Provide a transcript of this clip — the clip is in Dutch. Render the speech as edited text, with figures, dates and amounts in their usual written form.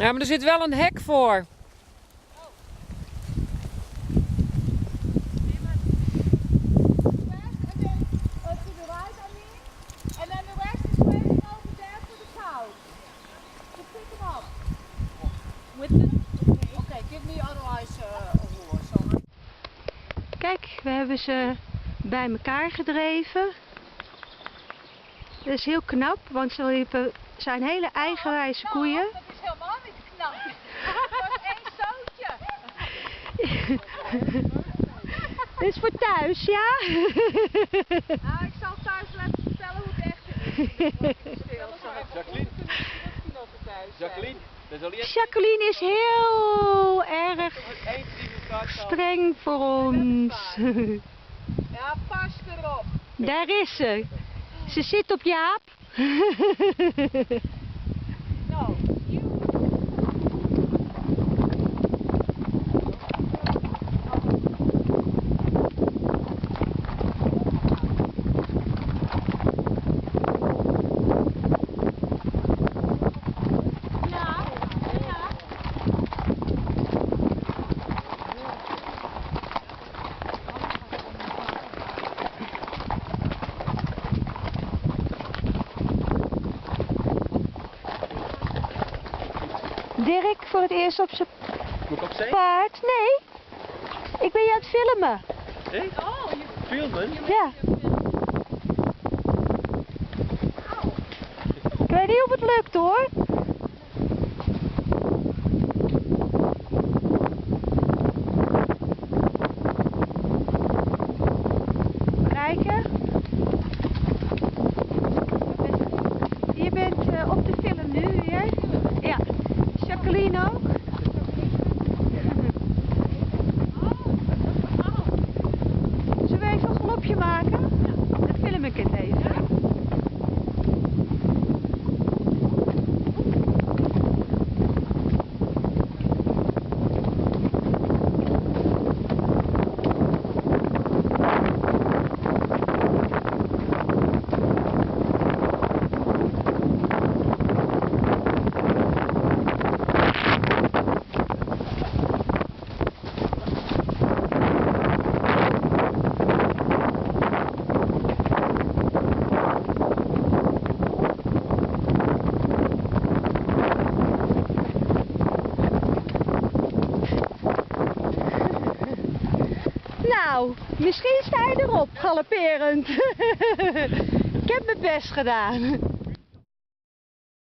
Ja, maar er zit wel een hek voor. Kijk, we hebben ze bij elkaar gedreven. Dat is heel knap, want ze zijn hele eigenwijze koeien. Dat is helemaal niet knap. Dat was één stootje. Dit is voor thuis, ja? Nou, ik zal thuis laten vertellen hoe het echt is. Jacqueline, Jacqueline is heel erg streng voor ons. Ja, pas erop. Daar is ze. Ze zit op Jaap. Nou, Dirk voor het eerst op zijn moet ik op zee? paard. Nee, ik ben je aan het filmen. Hé? Filmen? Ja. Ik weet niet of het lukt hoor. Rijken. Je bent op de film nu weer. Ja. Jacqueline ook. Zullen we even een galopje maken? Dan film ik het even. Nou, misschien sta je erop, galopperend. Ik heb mijn best gedaan.